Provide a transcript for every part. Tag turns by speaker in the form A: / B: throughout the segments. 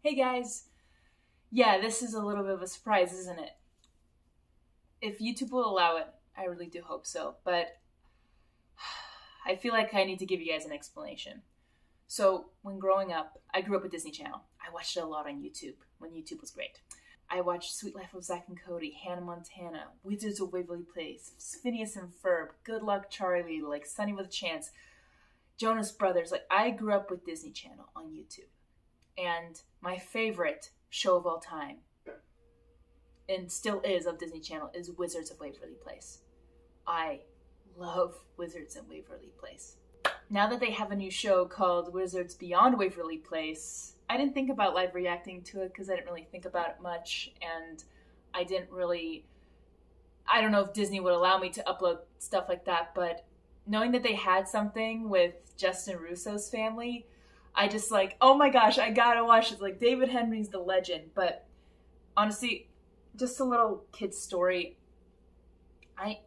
A: Hey guys! Yeah, this is a little bit of a surprise, isn't it? If YouTube will allow it, I really do hope so, but I feel like I need to give you guys an explanation. So, when growing up, I grew up with Disney Channel. I watched it a lot on YouTube when YouTube was great. I watched Sweet Life of Zack and Cody, Hannah Montana, Wizards of Waverly Place, Phineas and Ferb, Good Luck Charlie, like Sunny with a Chance, Jonas Brothers. Like, I grew up with Disney Channel on YouTube. And my favorite show of all time, and still is of Disney Channel, is Wizards of Waverly Place. I love Wizards of Waverly Place. Now that they have a new show called Wizards Beyond Waverly Place, I didn't think about live reacting to it because I didn't really think about it much, and I don't know if Disney would allow me to upload stuff like that, but knowing that they had something with Justin Russo's family, I just like, oh my gosh, I gotta watch it. Like, David Henrie's the legend. But honestly, just a little kid story. I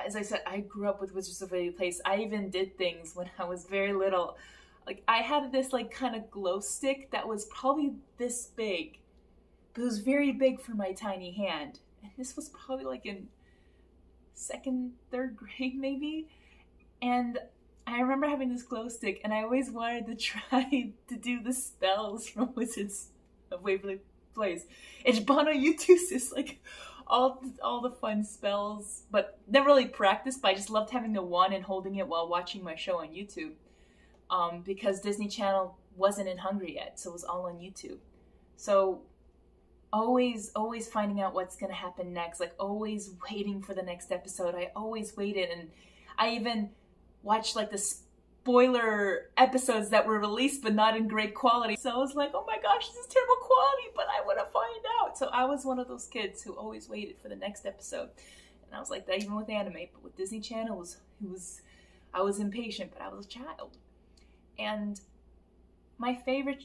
A: as I said, I grew up with Wizards of Waverly Place. I even did things when I was very little. Like, I had this like kind of glow stick that was probably this big, but it was very big for my tiny hand. And this was probably like in second, third grade maybe. And I remember having this glow stick, and I always wanted to try to do the spells from Wizards of Waverly Place. It's Bono Utusis, like all the fun spells, but never really practiced. But I just loved having the one and holding it while watching my show on YouTube, because Disney Channel wasn't in Hungary yet, so it was all on YouTube. So always finding out what's gonna happen next, like always waiting for the next episode. I always waited, and I even watched like the spoiler episodes that were released but not in great quality. So I was like, oh my gosh, this is terrible quality, but I want to find out. So I was one of those kids who always waited for the next episode. And I was like that even with anime, but with Disney Channel, I was impatient, but I was a child. And my favorite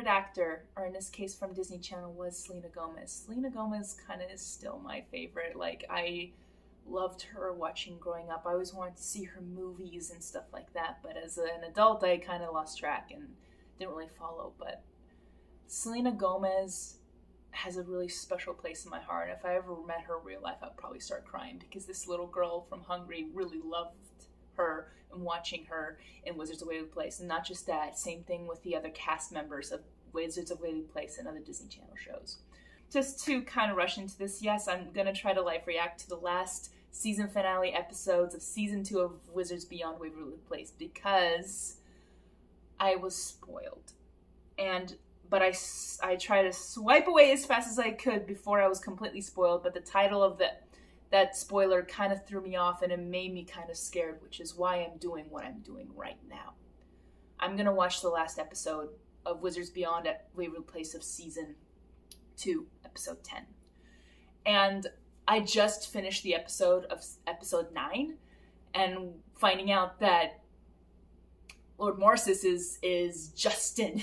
A: actor, or in this case from Disney Channel, was Selena Gomez. Selena Gomez kind of is still my favorite. Like, I loved her watching growing up. I always wanted to see her movies and stuff like that, but as an adult I kind of lost track and didn't really follow. But Selena Gomez has a really special place in my heart, and if I ever met her in real life, I'd probably start crying, because this little girl from Hungary really loved her and watching her in Wizards of Waverly Place. And not just that, same thing with the other cast members of Wizards of Waverly Place and other Disney Channel shows. Just to kind of rush into this, yes, I'm going to try to live react to the last season finale episodes of season 2 of Wizards Beyond Waverly Place, because I was spoiled. But I tried to swipe away as fast as I could before I was completely spoiled, but the title of that spoiler kind of threw me off, and it made me kind of scared, which is why I'm doing what I'm doing right now. I'm going to watch the last episode of Wizards Beyond at Waverly Place of season 2, episode 10. And I just finished the episode of episode 9, and finding out that Lord Morsis is Justin,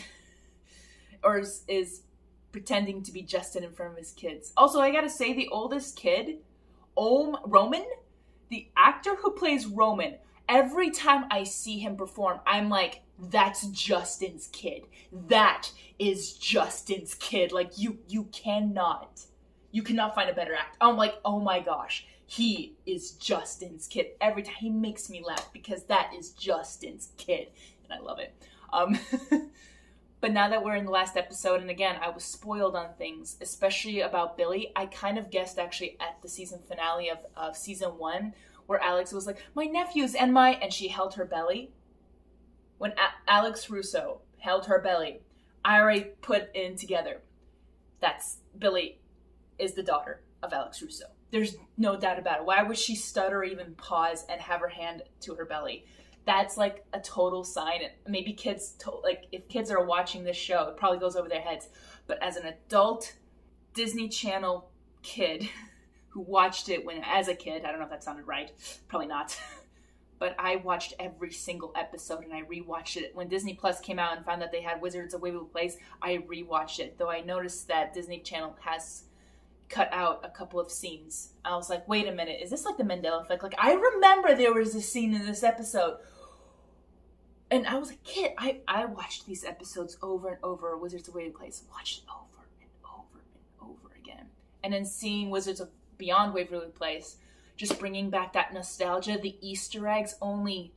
A: or is pretending to be Justin in front of his kids. Also, I gotta say, the oldest kid, Roman, the actor who plays Roman, every time I see him perform, I'm like, that's Justin's kid. That is Justin's kid. Like, you cannot find a better actor. I'm like, oh my gosh, he is Justin's kid. Every time he makes me laugh, because that is Justin's kid, and I love it. But now that we're in the last episode, and again, I was spoiled on things, especially about Billy. I kind of guessed actually at the season finale of season 1, where Alex was like, my nephews and she held her belly. When Alex Russo held her belly, I already put in together. That's Billy is the daughter of Alex Russo. There's no doubt about it. Why would she stutter or even pause and have her hand to her belly? That's like a total sign. Maybe if kids are watching this show, it probably goes over their heads. But as an adult Disney Channel kid who watched it as a kid, I don't know if that sounded right, probably not. But I watched every single episode, and I rewatched it. When Disney Plus came out and found that they had Wizards of Waverly Place, I rewatched it. Though I noticed that Disney Channel has cut out a couple of scenes. I was like, wait a minute, is this like the Mandela effect? Like, I remember there was a scene in this episode. And I was a kid. I watched these episodes over and over. Wizards of Waverly Place. Watched it over and over and over again. And then seeing Wizards of Beyond Waverly Place, just bringing back that nostalgia. The Easter eggs, only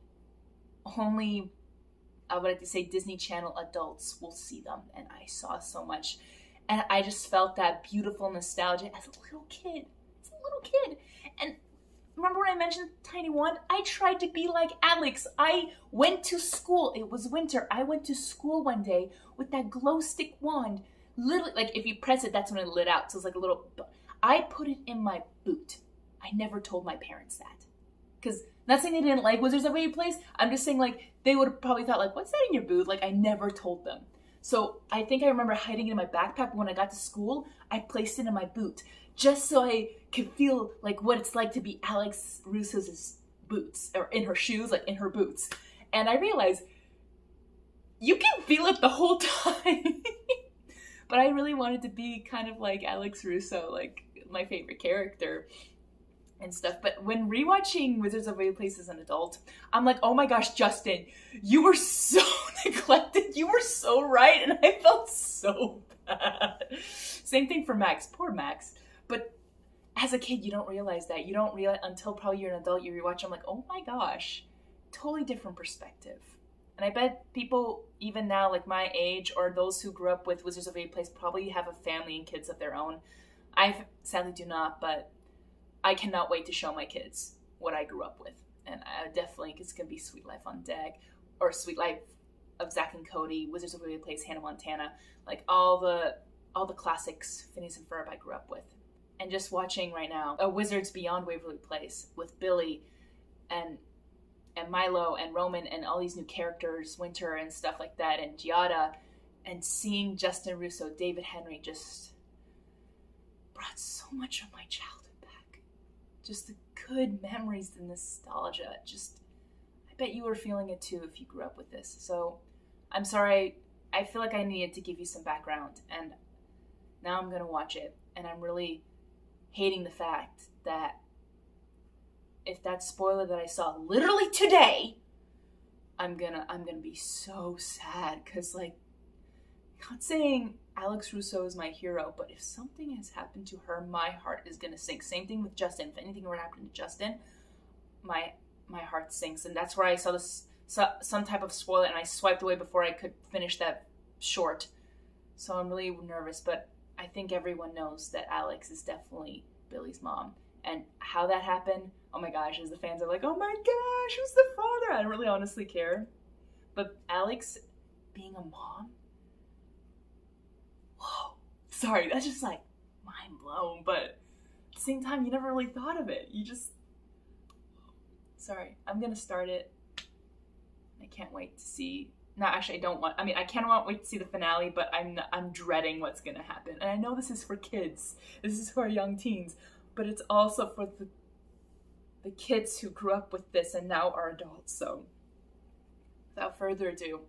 A: I would like to say Disney Channel adults will see them. And I saw so much. And I just felt that beautiful nostalgia as a little kid. And remember when I mentioned Tiny One? I tried to be like Alex. I went to school. It was winter. I went to school one day with that glow stick wand. Literally, like if you press it, that's when it lit out. So it's like a little... I put it in my boot. I never told my parents that. Because not saying they didn't like Wizards of Waverly Place. I'm just saying like they would have probably thought like, what's that in your boot? Like I never told them. So I think I remember hiding it in my backpack. But when I got to school, I placed it in my boot. Just so I could feel like what it's like to be Alex Russo's boots, or in her shoes, like in her boots. And I realized you can feel it the whole time. But I really wanted to be kind of like Alex Russo, like my favorite character and stuff. But when rewatching Wizards of Waverly Place as an adult, I'm like, oh my gosh, Justin, you were so neglected. You were so right. And I felt so bad. Same thing for Max. Poor Max. But as a kid, you don't realize that. You don't realize until probably you're an adult, you rewatch, I'm like, oh my gosh, totally different perspective. And I bet people, even now, like my age, or those who grew up with Wizards of Waverly Place, probably have a family and kids of their own. I sadly do not, but I cannot wait to show my kids what I grew up with. And I definitely think it's going to be Sweet Life on Deck, or Sweet Life of Zack and Cody, Wizards of Waverly Place, Hannah Montana, like all the classics Phineas and Ferb I grew up with. And just watching right now a Wizards Beyond Waverly Place with Billy and Milo and Roman and all these new characters, Winter and stuff like that, and Giada, and seeing Justin Russo, David Henrie, just brought so much of my childhood back. Just the good memories, the nostalgia. Just, I bet you were feeling it too if you grew up with this. So I'm sorry, I feel like I needed to give you some background, and now I'm gonna watch it, and I'm really hating the fact that if that spoiler that I saw literally today, I'm gonna be so sad, because like, not saying Alex Russo is my hero, but if something has happened to her, my heart is gonna sink. Same thing with Justin. If anything were to happen to Justin, my heart sinks. And that's where I saw this some type of spoiler, and I swiped away before I could finish that short. So I'm really nervous, but I think everyone knows that Alex is definitely Billy's mom. And how that happened, oh my gosh, as the fans are like, oh my gosh, who's the father? I don't really honestly care. But Alex being a mom? Whoa. Sorry, that's just like mind blown. But at the same time, you never really thought of it. You just... Sorry, I'm going to start it. I can't wait to see... No, actually, I cannot wait to see the finale, but I'm dreading what's going to happen. And I know this is for kids. This is for young teens. But it's also for the kids who grew up with this and now are adults. So, without further ado,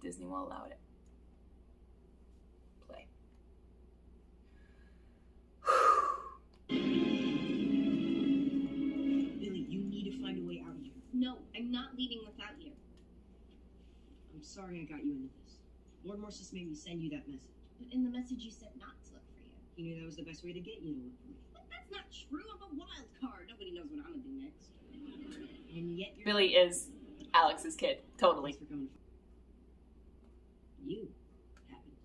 A: Disney will allow it. Play.
B: Billy, you need to find a way out of here.
C: No, I'm not leaving without you.
B: I'm sorry I got you into this. Lord Morsis made me send you that message.
C: But in the message you said not to look for you.
B: He knew that was the best way to get you to look for me.
C: But that's not true. I'm a wild card. Nobody knows what I'm gonna do next.
B: And yet you're...
A: Billy is Alex's kid. Totally.
B: Thanks for coming. You happened.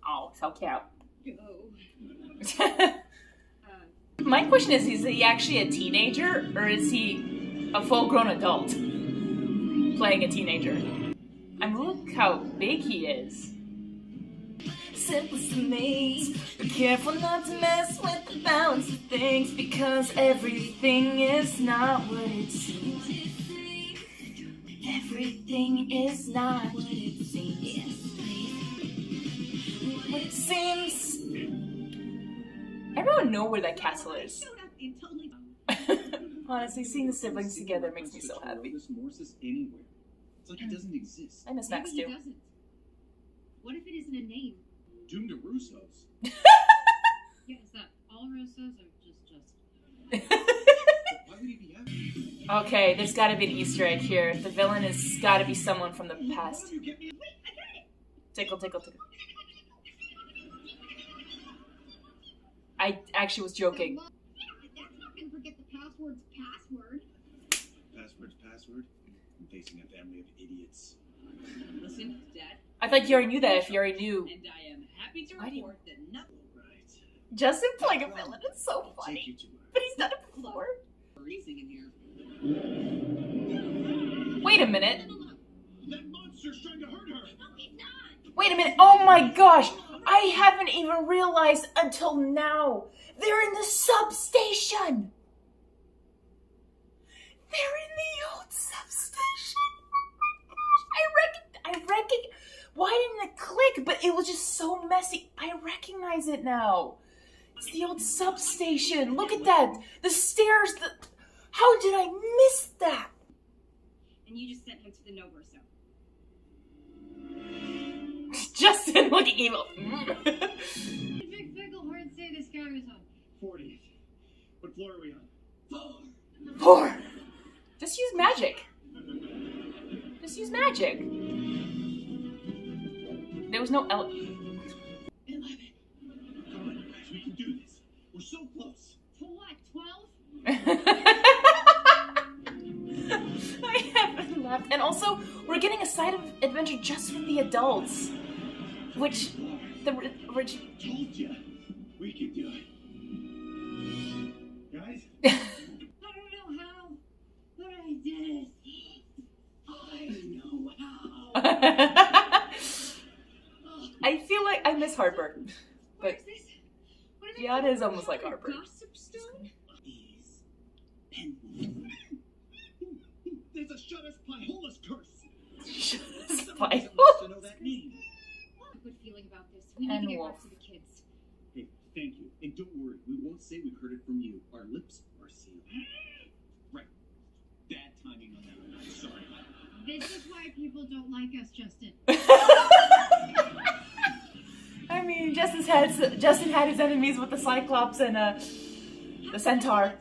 A: Oh, so cute.
C: Go.
A: My question is he actually a teenager, or is he a full-grown adult playing a teenager? I mean, look how big he is. Simplest to me, be careful not to mess with the balance of things, because everything is not what it seems. Everything is not what it seems. What it seems. Everyone know where that castle is. Honestly, seeing the siblings together makes me so happy.
D: It's like it doesn't exist.
A: I miss Max
C: Maybe
A: too.
C: he doesn't. What if it isn't a name?
D: Doomed to Russo's.
C: Yeah, is that all Rosas or just?
D: Why would he be after?
A: Okay, there's gotta be an Easter egg here. The villain has gotta be someone from the past. Tickle, tickle, tickle. I actually was joking.
C: That's not gonna forget the password's password.
D: Password's password. I'm facing a family of idiots.
C: Listen, Dad.
A: I thought you already knew that if you already knew.
C: And I am happy to
A: Why do you-
C: report that nothing
D: Right.
A: Justin playing a villain is so
D: Take
A: funny.
D: you to her.
A: But he's done it before.
C: freezing in here.
A: Wait a minute.
D: That monster's trying to hurt her.
C: No, he's not.
A: Wait a minute. Oh my gosh. I haven't even realized until now. They're in the substation. They're in the old substation. I reckon. Why didn't it click? But it was just so messy. I recognize it now. It's the old substation. Look at that. The stairs. How did I miss that?
C: And you just sent him to the No Verso.
A: Justin looking evil.
C: Big Fickle Heart say this guy was on
D: 40th. What floor are we on?
A: 4. Just use magic. Just use magic. There was no
C: 11.
D: Come on, guys, we can do this. We're so close.
C: To what, 12?
A: I haven't left. And also, we're getting a side of adventure just with the adults. Which, the original.
D: Told ya. We can do it. Guys?
C: I don't know how, but I did it. I know how.
A: I feel like I miss Harper.
C: What
A: But
C: is this? What are they
A: Giada is almost like
C: calling
A: Harper.
C: Gossip Stone?
D: These pen. There's a shut us Piholus curse. Someone
A: Spy.
D: wants to know that name.
C: I have a good feeling about this. We need to get back to the kids.
D: Hey, thank you. And don't worry, we won't say we heard it from you. Our lips are sealed. Right. Bad timing on that one. I'm sorry.
C: This is why people don't like us, Justin.
A: I mean, Justin had his enemies with the Cyclops and the Centaur.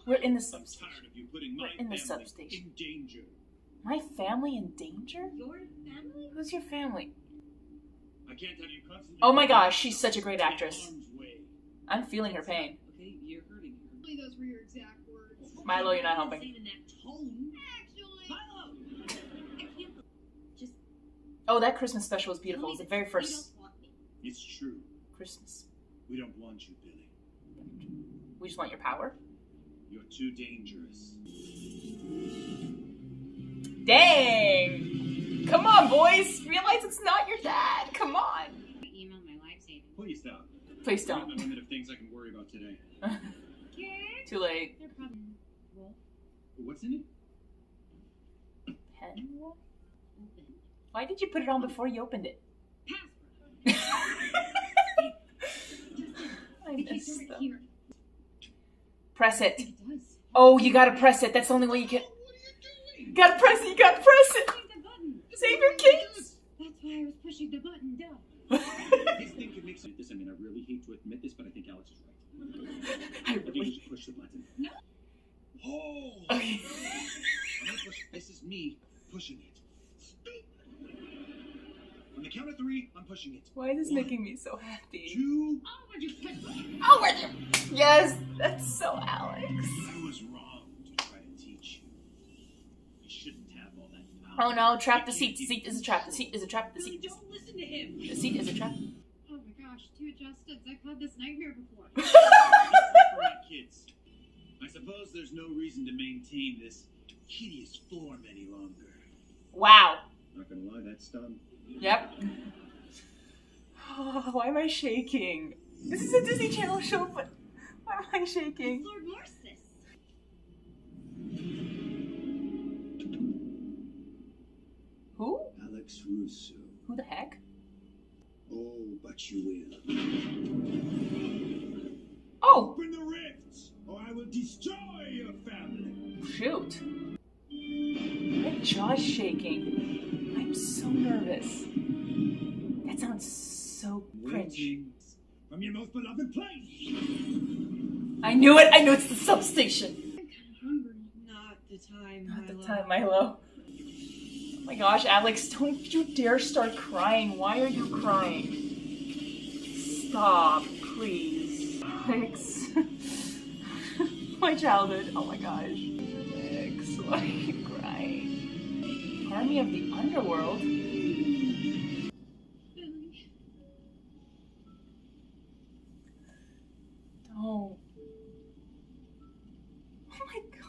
A: We're in the
D: I'm
A: substation.
D: tired of you putting my
A: We're in the
D: family
A: substation.
D: in danger.
A: My family in danger?
C: Your family?
A: Who's your family?
D: I can't have you constantly.
A: Oh my gosh, she's such a great actress.
D: Arm's way.
A: I'm feeling her pain.
C: Okay, you're hurting her. Really, those were your exact words.
A: Milo, you're not helping.
C: In that tone. Actually. Milo! I can't. Just.
A: Oh, that Christmas special was beautiful. It was the very
C: You
A: first
C: don't want me.
D: It's true.
A: Christmas.
D: We don't want you, Billy.
A: We just want your power.
D: You're too dangerous.
A: Dang! Come on, boys! Realize it's not your dad! Come on!
C: I emailed my life saving.
D: Please stop.
A: Please
D: I have a
A: don't.
D: limit of things I can worry about today.
C: Kids?
A: Too late.
C: They're probably. Wolf.
D: What's in it?
A: Pen?
C: Open.
A: Why did you put it on before you opened it?
C: Password.
A: I
C: The kids
A: missed
C: are
A: them.
C: here.
A: Press it.
C: It does.
A: Oh, you gotta press it. That's the only way you can. You gotta press it. You gotta press it.
C: Pushing the button.
A: Save your kids.
C: That's why I was pushing the button, duh.
D: This thing can make sense. I mean, I really hate to admit this, but I think Alex is right.
A: I
D: I think you
A: really.
D: should push the button.
C: No.
D: Oh!
A: Okay.
D: I'm gonna push. This is me pushing it. On the count of 3, I'm pushing it.
A: Why is this making me so happy?
D: 2.
C: Oh, would you push me?
A: Oh, where'd you? Yes, that's so Alex.
D: I was wrong to try to teach you. You shouldn't have all that power.
A: Oh no, trap the seat. The seat is a trap. The seat is a trap. The
C: Billy,
A: seat.
C: don't listen to him.
A: The seat is a trap.
C: Oh my gosh, 2 Justins. I've had this nightmare before.
D: For my kids. I suppose there's no reason to maintain this hideous form any longer.
A: Wow.
D: Not gonna lie, that's done.
A: Yep. Oh, why am I shaking? This is a Disney Channel show, but why am I shaking?
C: Lord Narcissus.
A: Who?
E: Alex Russo.
A: Who the heck?
E: Oh, but you will.
A: Oh,
E: Open the rifts, or I will destroy your family.
A: shoot. My jaw's shaking. I'm so nervous. That sounds so cringe.
E: Waiting from your most beloved place.
A: I knew it. I knew it's the substation.
C: I'm kind of hungry. Not
B: the time,
A: Not the
B: Milo.
A: time, Milo. Oh my gosh, Alex, don't you dare start crying. Why are you crying? Stop, please. Alex. My childhood. Oh my gosh. Alex, why are you crying? Army of the Underworld?
C: Billy.
A: Don't. Oh my gosh.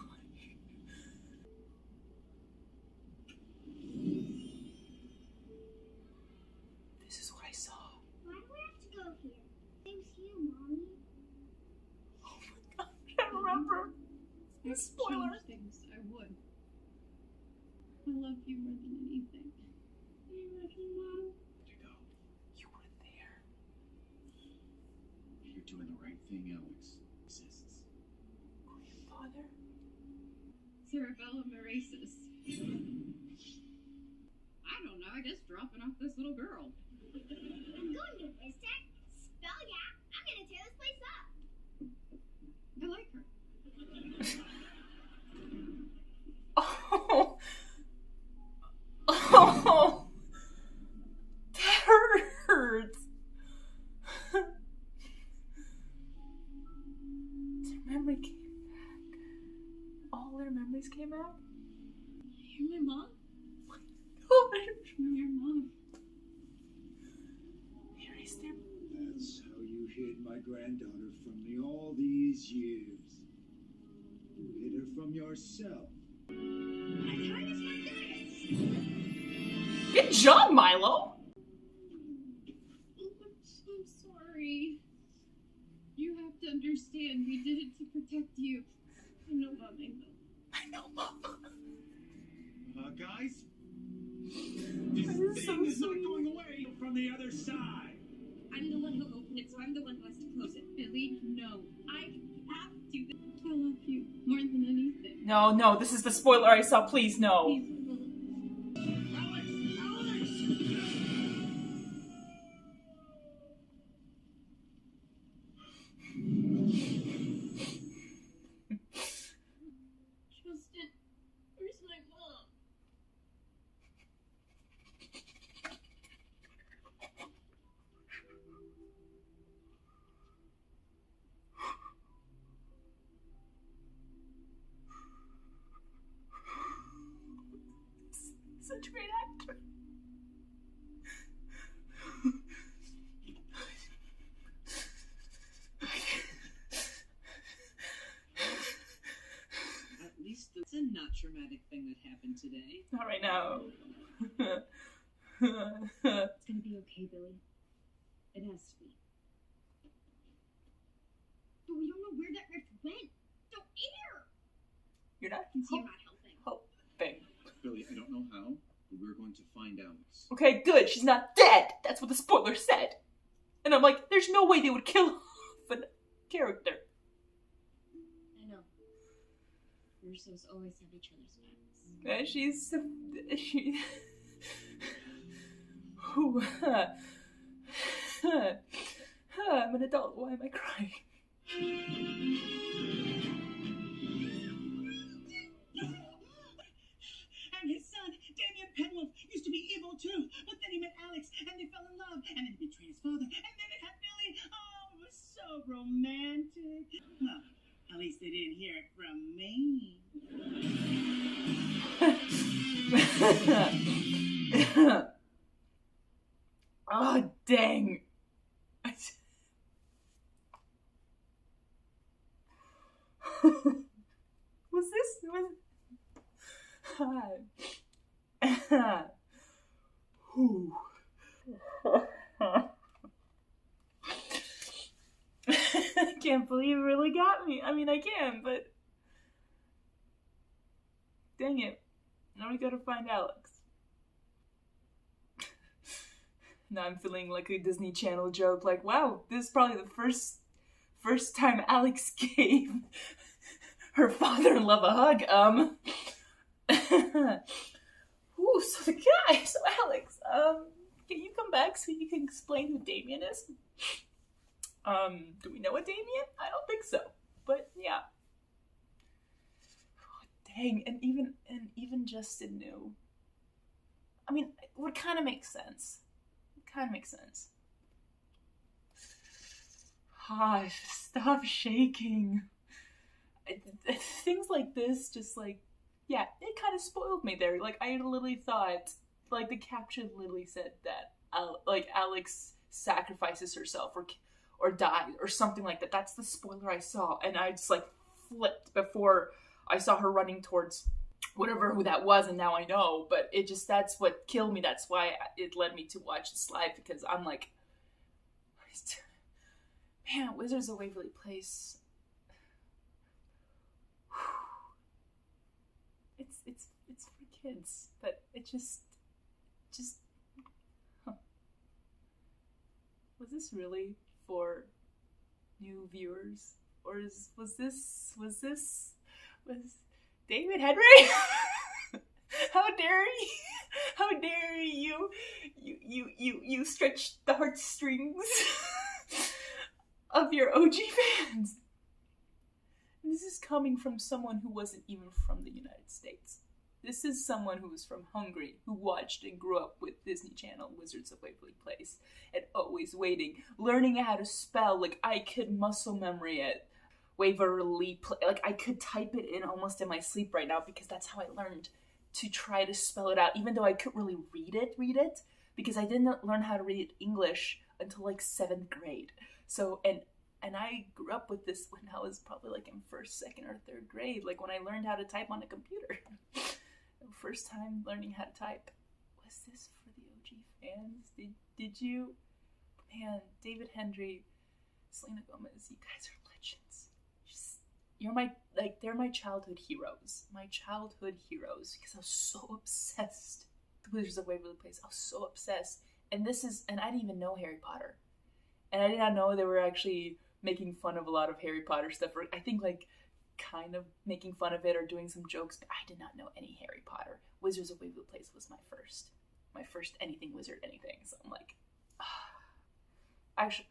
A: This is what I saw.
C: Why do we have to go here? Same to you, Mommy.
A: Oh my gosh, I remember. These spoilers.
B: Change things, I would. I love you more than anything.
C: You love me, Mom.
D: Where'd you go?
A: You were there.
D: You're doing the right thing, Alex. Exists.
A: Grandfather?
B: Cerebellum erasus. I don't know, I guess dropping off this little girl.
C: I'm going to visit. Spell yeah. I'm gonna tear this place up.
B: I like her.
A: Oh. Oh. That hurts. Their memory came back. All their memories came back?
B: You're my mom?
A: Oh,
B: You're your mom.
A: Henrie's there.
E: That's how you hid my granddaughter from me all these years. You hid her from yourself.
C: I'm trying to find this.
A: Good job, Milo.
B: I'm sorry. You have to understand, we did it to protect you. I know, Mom, I know.
A: I know, Mom.
E: Guys?
A: This
E: This
A: is so
E: thing is not
A: sweet.
E: going away from the other side.
B: I'm the one who opened it, so I'm the one who has to close it. Billy, no. I have to. I love you more than anything.
A: No, no, this is the spoiler I saw. Please, no.
E: Alex! Alex!
B: Justin, where's my mom?
A: Such a great actor.
F: At least it's a not traumatic thing that happened today.
A: Not right now.
B: It's gonna be okay, Billy. It has to be.
C: But we don't know where that rift went. So air.
A: You're not
B: I can see you're not helping.
A: helping.
D: Billy, I don't know how, but we're going to find Alex.
A: Okay, good. She's not dead. That's what the spoiler said. And I'm like, there's no way they would kill off a character.
B: I know. Russos always have each other's backs.
A: And she. Ooh, I'm an adult. Why am I crying?
G: And his son, Damien Penwolf, used to be evil too. But then he met Alex, and they fell in love. And then he betrayed his father, and then they had Billy. Oh, it was so romantic. Well, at least they didn't hear it from me.
A: Oh, dang. Was this? Whew. I can't believe it really got me. I mean, I can, but dang it. Now we gotta find Alex. Now I'm feeling like a Disney Channel joke, like, wow, this is probably the first time Alex gave her father-in-law a hug. Ooh, so Alex, can you come back so you can explain who Damien is? Do we know a Damien? I don't think so, but yeah. Oh, dang dang, and even Justin knew. I mean, it would kind of make sense. Stop shaking. Things like this just like, yeah, it kind of spoiled me there. Like, I literally thought, like, the caption literally said that, like, Alex sacrifices herself or died or something like that. That's the spoiler I saw, and I just, like, flipped before I saw her running towards who that was, and now I know. But it just, that's what killed me. That's why it led me to watch this live, because I'm like, man, Wizards of Waverly Place. It's for kids, but it just huh. Was this really for new viewers, or was David Henrie? How dare you stretch the heartstrings of your OG fans. And this is coming from someone who wasn't even from the United States. This is someone who was from Hungary, who watched and grew up with Disney Channel, Wizards of Waverly Place, and Always Waiting, learning how to spell. Like, I could muscle memory it. Waverly Place. Like, I could type it in almost in my sleep right now, because that's how I learned to try to spell it out, even though I couldn't really read it, because I didn't learn how to read English until, like, 7th grade. So, and I grew up with this when I was probably, like, in 1st, 2nd, or 3rd grade, like, when I learned how to type on a computer. First time learning how to type. Was this for the OG fans? Did you? Man, David Henrie, Selena Gomez, you guys are legends. They're my childhood heroes. Because I was so obsessed with Wizards of Waverly Place. I was so obsessed. And I didn't even know Harry Potter. And I did not know they were actually making fun of a lot of Harry Potter stuff. Or I think, like, kind of making fun of it or doing some jokes, but I did not know any Harry Potter. Wizards of Waverly Place was my first anything wizard anything. So I'm like, actually,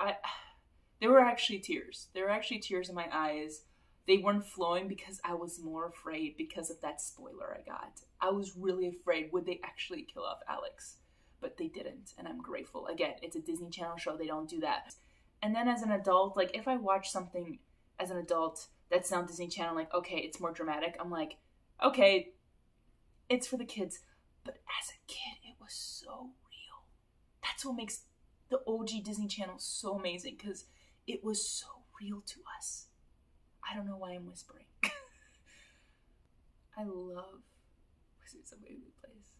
A: there were actually tears. There were actually tears in my eyes. They weren't flowing because I was more afraid because of that spoiler I got. I was really afraid, would they actually kill off Alex? But they didn't, and I'm grateful. Again, it's a Disney Channel show, they don't do that. And then as an adult, like, if I watch something as an adult that's not Disney Channel, like, okay, it's more dramatic, I'm like, okay, it's for the kids. But as a kid, it was so real. That's what makes the OG Disney Channel so amazing, because it was so real to us. I don't know why I'm whispering. I love Wizards of Waverly Place.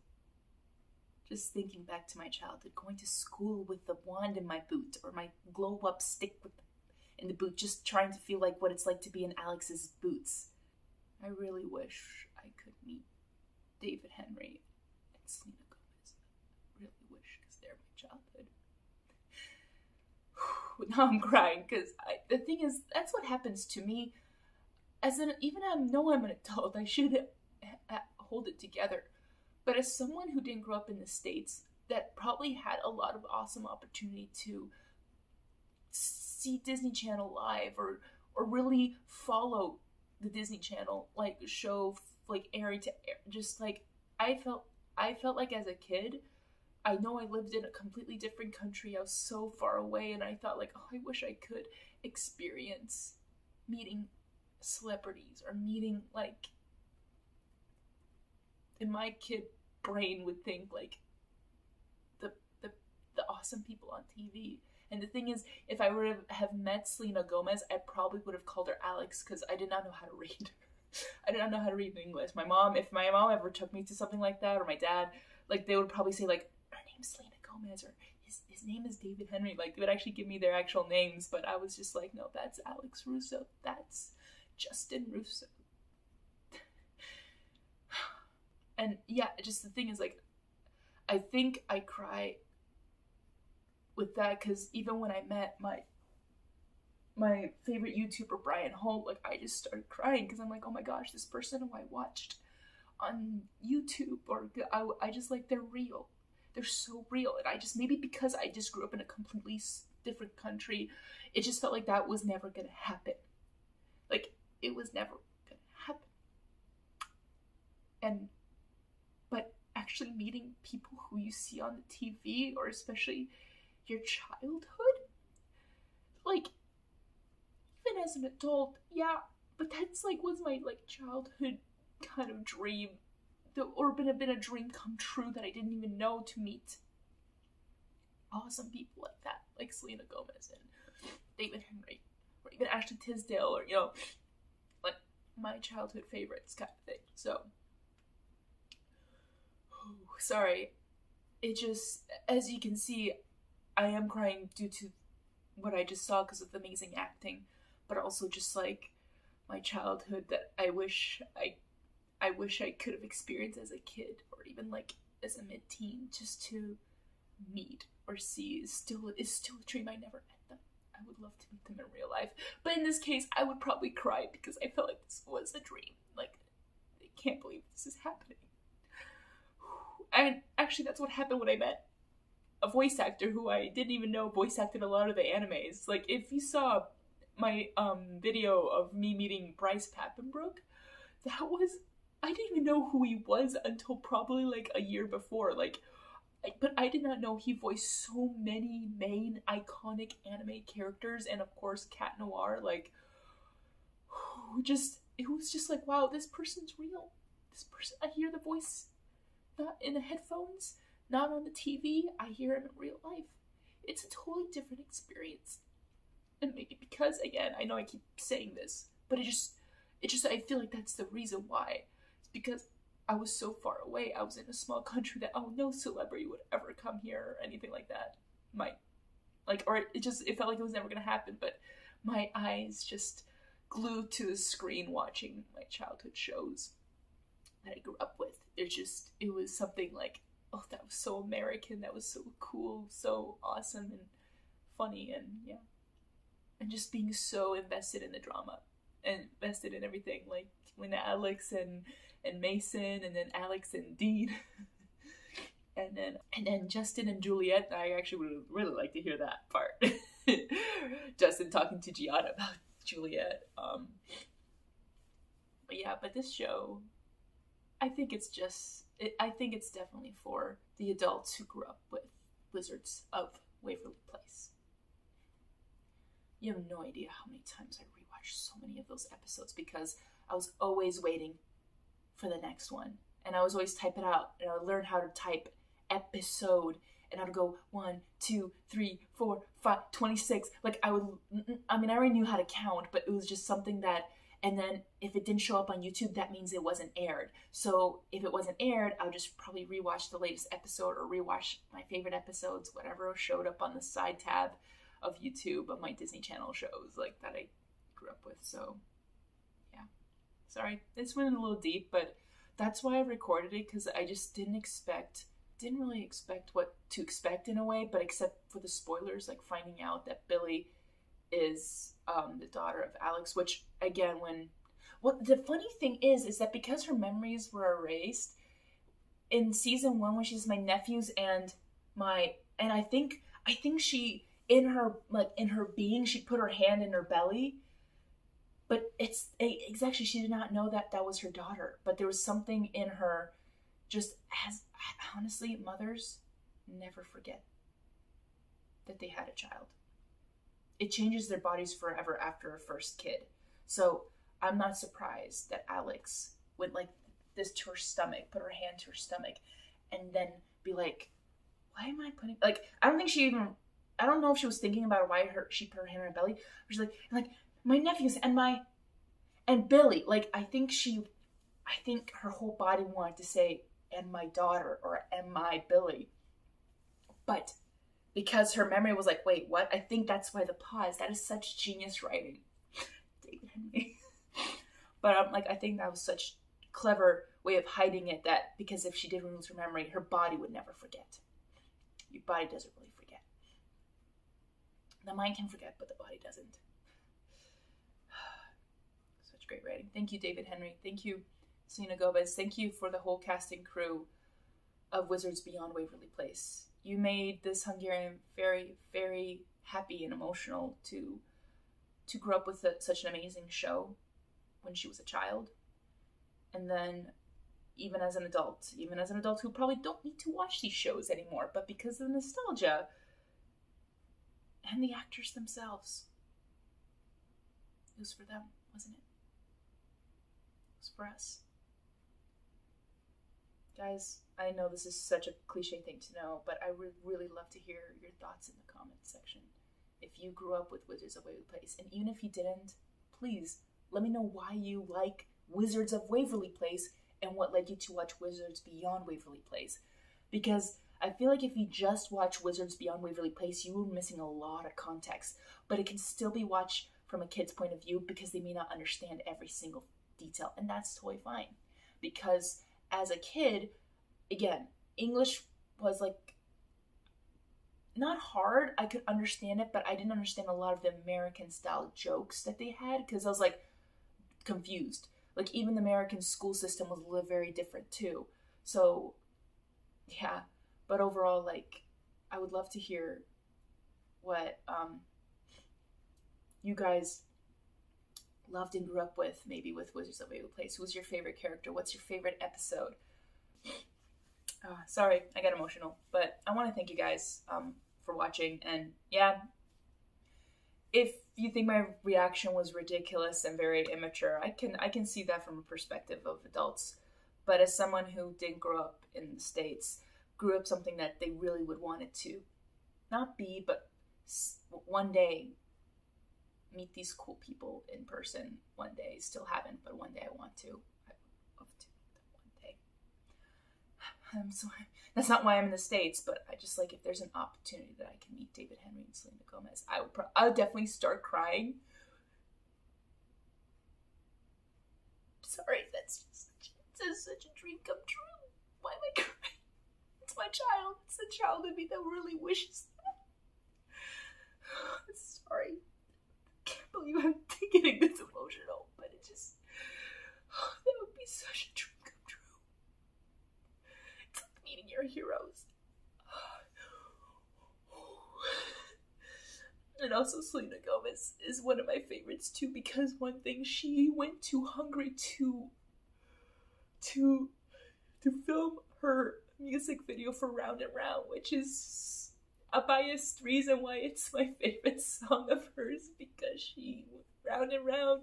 A: Just thinking back to my childhood, going to school with the wand in my boot, or my glow-up stick in the boot, just trying to feel like what it's like to be in Alex's boots. I really wish I could meet David Henrie and Selena Gomez. I really wish, because they're my childhood. Now I'm crying, because the thing is, that's what happens to me. Even I know I'm an adult, I should hold it together. But as someone who didn't grow up in the States, that probably had a lot of awesome opportunity to see Disney Channel live, or really follow the Disney Channel, like, show, like, airing to air. Just, like, I felt like as a kid, I know I lived in a completely different country. I was so far away, and I thought, like, oh, I wish I could experience meeting celebrities, or meeting, like, in my kid brain would think, like, the awesome people on TV. And the thing is, if I would have met Selena Gomez, I probably would have called her Alex, because I did not know how to read. I did not know how to read English. If my mom ever took me to something like that, or my dad, like, they would probably say, like, her name's Selena Gomez, or his name is David Henrie. Like, they would actually give me their actual names, but I was just like, no, that's Alex Russo. That's Justin Russo. And yeah, just the thing is, like, I think I cry with that, because even when I met my favorite YouTuber, Brian Holt, like, I just started crying, because I'm like, oh my gosh, this person who I watched on YouTube, or I just, like, they're real. They're so real. And I just, maybe because I just grew up in a completely different country, it just felt like that was never gonna happen. Like, it was never gonna happen.
H: but actually meeting people who you see on the TV, or especially your childhood, like, even as an adult, yeah, but that's like was my like childhood kind of dream, or been a dream come true that I didn't even know, to meet awesome people like that, like Selena Gomez and David Henrie, or even Ashley Tisdale, or, you know, like my childhood favorites kind of thing. So, sorry, it just, as you can see, I am crying due to what I just saw because of the amazing acting, but also just like my childhood that I wish I could have experienced as a kid, or even like as a mid-teen, just to meet or see is still a dream. I never met them. I would love to meet them in real life, but in this case I would probably cry because I felt like this was a dream. Like, I can't believe this is happening. And actually that's what happened when I met a voice actor who I didn't even know voice acted a lot of the animes. Like, if you saw my video of me meeting Bryce Papenbrook, I didn't even know who he was until probably like a year before. Like, but I did not know he voiced so many main iconic anime characters, and of course Cat Noir. Like, it was just like, wow, this person's real. This person, I hear the voice not in the headphones, not on the TV, I hear him in real life. It's a totally different experience. And maybe because, again, I know I keep saying this, but it just I feel like that's the reason why. It's because I was so far away. I was in a small country that, no celebrity would ever come here or anything like that. It felt like it was never gonna happen, but my eyes just glued to the screen watching my childhood shows that I grew up with. It was something like, oh, that was so American, that was so cool, so awesome and funny, and yeah. And just being so invested in the drama and invested in everything, like when Alex and Mason, and then Alex and Dean, and then Justin and Juliet. I actually would really like to hear that part. Justin talking to Gianna about Juliet. But this show, I think it's definitely for the adults who grew up with Wizards of Waverly Place. You have no idea how many times I rewatched so many of those episodes because I was always waiting for the next one. And I was always type it out, and I would learn how to type episode, and I would go 1, 2, 3, 4, 5, 26. Like, I already knew how to count, but it was just something that, and then if it didn't show up on YouTube, that means it wasn't aired. So if it wasn't aired, I would just probably rewatch the latest episode or rewatch my favorite episodes, whatever showed up on the side tab of YouTube of my Disney Channel shows, like, that I grew up with. So yeah, sorry, this went a little deep, but that's why I recorded it, because I just didn't really expect what to expect in a way, but except for the spoilers, like finding out that Billy is the daughter of Alex, which again, the funny thing is that because her memories were erased in season 1, when she's my nephews and I think she, in her being, she put her hand in her belly, but it's exactly, she did not know that was her daughter, but there was something in her, just as, honestly, mothers never forget that they had a child. It changes their bodies forever after a first kid. So I'm not surprised that Alex went like this to her stomach, put her hand to her stomach, and then be like, why am I putting, like, I don't know if she was thinking about why she put her hand on her belly. She's like my nephews and Billy. Like, I think her whole body wanted to say, and my daughter, or and my Billy. But because her memory was like, wait, what? I think that's why the pause. That is such genius writing. David Henrie. But I think that was such clever way of hiding it, that because if she did lose her memory, her body would never forget. Your body doesn't really forget. The mind can forget, but the body doesn't. Such great writing. Thank you, David Henrie. Thank you, Selena Gomez. Thank you for the whole cast and crew of Wizards Beyond Waverly Place. You made this Hungarian very, very happy and emotional to grow up with such an amazing show when she was a child. And then even as an adult who probably don't need to watch these shows anymore, but because of the nostalgia and the actors themselves. It was for them, wasn't it? It was for us. Guys, I know this is such a cliche thing to know, but I would really love to hear your thoughts in the comments section. If you grew up with Wizards of Waverly Place, and even if you didn't, please let me know why you like Wizards of Waverly Place and what led you to watch Wizards Beyond Waverly Place. Because I feel like if you just watch Wizards Beyond Waverly Place, you were missing a lot of context, but it can still be watched from a kid's point of view because they may not understand every single detail, and that's totally fine. Because as a kid, again, English was like not hard. I could understand it, but I didn't understand a lot of the American style jokes that they had because I was like confused. Like even the American school system was very different too. So yeah, but overall, like I would love to hear what you guys loved and grew up with, maybe with Wizards of Waverly Place. Who's your favorite character? What's your favorite episode? Sorry, I got emotional, but I want to thank you guys for watching. And yeah, if you think my reaction was ridiculous and very immature, I can see that from a perspective of adults. But as someone who didn't grow up in the States, grew up something that they really would want it to not be, but one day meet these cool people in person. One day, still haven't, but one day I want to. I would love to meet them one day. I'm sorry. That's not why I'm in the States, but I just like if there's an opportunity that I can meet David Henrie and Selena Gomez, I would definitely start crying. Sorry, that's such a dream come true. Why am I crying? It's my child. It's the child in me that really wishes that. Sorry. I can't believe I'm getting this emotional, but it just, that would be such a dream come true. It's like meeting your heroes. And also Selena Gomez is one of my favorites too, because one thing, she went to Hungary to film her music video for Round and Round, which is a biased reason why it's my favorite song of hers, because she went round and round,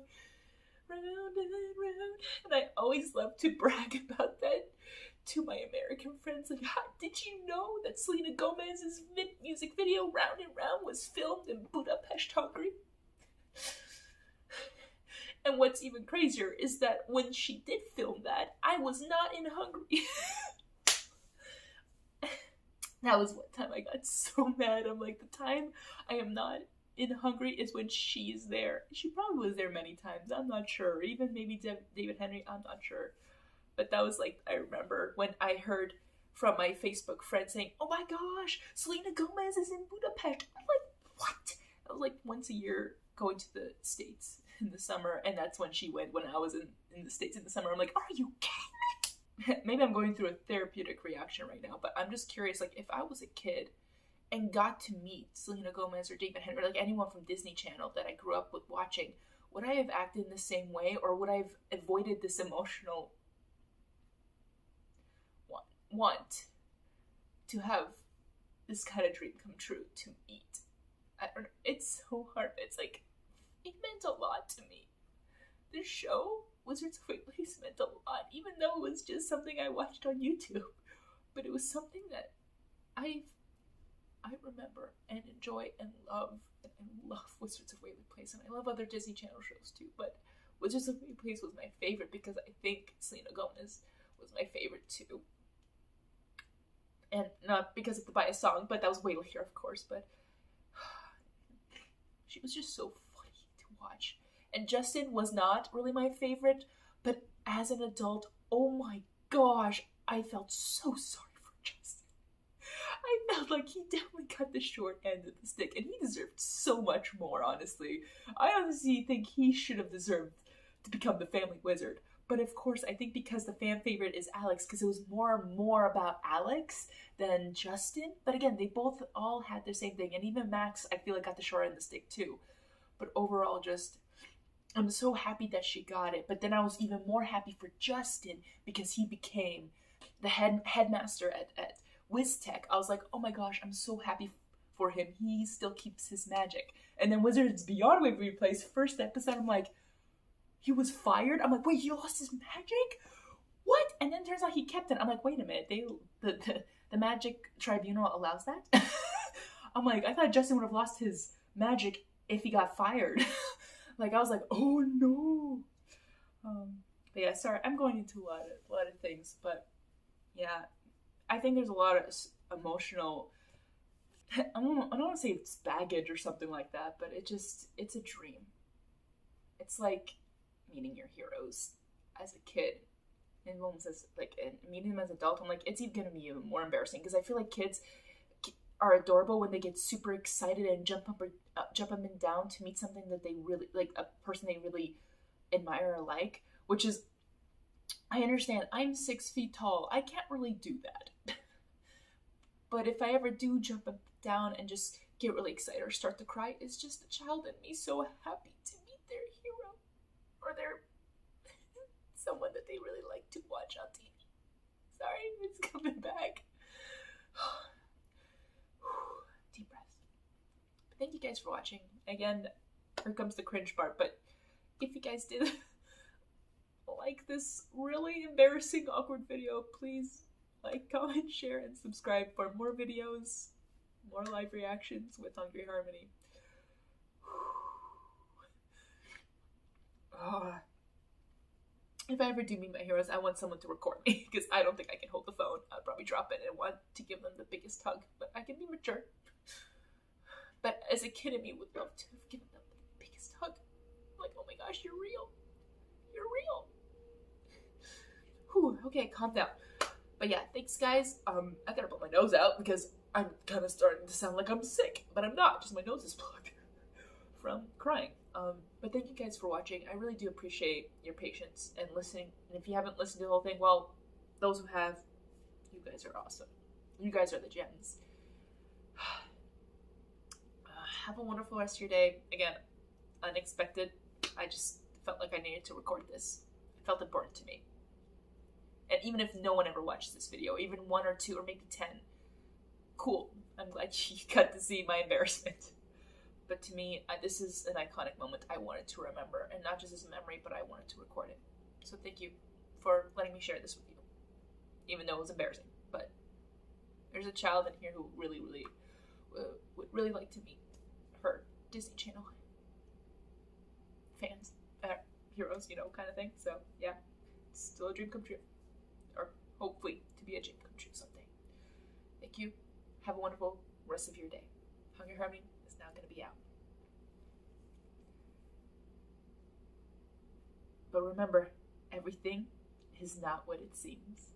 H: round and round, and I always love to brag about that to my American friends, like, did you know that Selena Gomez's music video Round and Round was filmed in Budapest, Hungary? And what's even crazier is that when she did film that, I was not in Hungary. That was one time I got so mad. I'm like, the time I am not in Hungary is when she is there. She probably was there many times. I'm not sure. Even maybe David Henrie. I'm not sure. But that was like, I remember when I heard from my Facebook friend saying, oh my gosh, Selena Gomez is in Budapest. I'm like, what? I was like once a year going to the States in the summer, and that's when she went when I was in the States in the summer. I'm like, are you kidding me? Maybe I'm going through a therapeutic reaction right now, but I'm just curious, like if I was a kid and got to meet Selena Gomez or David Henrie, like anyone from Disney Channel that I grew up with watching, would I have acted in the same way, or would I have avoided this emotional want to have this kind of dream come true to meet? I don't know. It's so hard. It's like, it meant a lot to me. This show, Wizards of Waverly Place, meant a lot, even though it was just something I watched on YouTube. But it was something that I remember and enjoy and love. And I love Wizards of Waverly Place, and I love other Disney Channel shows too. But Wizards of Waverly Place was my favorite because I think Selena Gomez was my favorite too. And not because of the bias song, but that was way later, of course. But she was just so funny to watch. And Justin was not really my favorite, but as an adult, oh my gosh, I felt so sorry for Justin. I felt like he definitely got the short end of the stick, and he deserved so much more, honestly. I honestly think he should have deserved to become the family wizard. But of course, I think because the fan favorite is Alex, because it was more about Alex than Justin. But again, they both all had the same thing. And even Max, I feel like, got the short end of the stick too. But overall, just I'm so happy that she got it. But then I was even more happy for Justin because he became the headmaster at WizTech. I was like, oh my gosh, I'm so happy for him. He still keeps his magic. And then Wizards Beyond Waverly Place, first episode, I'm like, he was fired? I'm like, wait, he lost his magic? What? And then turns out he kept it. I'm like, wait a minute, the Magic Tribunal allows that? I'm like, I thought Justin would have lost his magic if he got fired. Like, I was like, oh no. But yeah, sorry, I'm going into a lot of things, but yeah, I think there's a lot of emotional, I don't want to say it's baggage or something like that, but it's a dream. It's like meeting your heroes as a kid, and moments as like, and meeting them as an adult. I'm like, it's even gonna be even more embarrassing because I feel like kids are adorable when they get super excited and jump up and down to meet something that they really like, a person they really admire or like, which is, I understand I'm 6 feet tall, I can't really do that. But if I ever do jump up down and just get really excited or start to cry, it's just the child in me so happy to meet their hero or their someone that they really like to watch on TV. Sorry, it's coming back. Deep breaths. But thank you guys for watching. Again, here comes the cringe part, but if you guys did like this really embarrassing, awkward video, please like, comment, share, and subscribe for more videos, more live reactions with Hungry Harmony. If I ever do meet my heroes, I want someone to record me because I don't think I can hold the phone. I'd probably drop it and want to give them the biggest hug, but I can be mature. But as a kid in me would love to have given them the biggest hug. Like, oh my gosh, you're real. You're real. Whew, okay, calm down. But yeah, thanks guys. I gotta put my nose out because I'm kind of starting to sound like I'm sick, but I'm not, just my nose is plugged from crying. But thank you guys for watching. I really do appreciate your patience and listening. And if you haven't listened to the whole thing, well, those who have, you guys are awesome. You guys are the gems. Have a wonderful rest of your day. Again, unexpected. I just felt like I needed to record this. It felt important to me. And even if no one ever watches this video, even 1 or 2 or maybe 10, cool. I'm glad you got to see my embarrassment. But to me, this is an iconic moment I wanted to remember. And not just as a memory, but I wanted to record it. So thank you for letting me share this with you. Even though it was embarrassing. But there's a child in here who really, really would really like to meet her Disney Channel fans. Heroes, you know, kind of thing. So yeah, it's still a dream come true. Or hopefully to be a dream come true someday. Thank you. Have a wonderful rest of your day. Hungry Harmony is now going to be out. But remember, everything is not what it seems.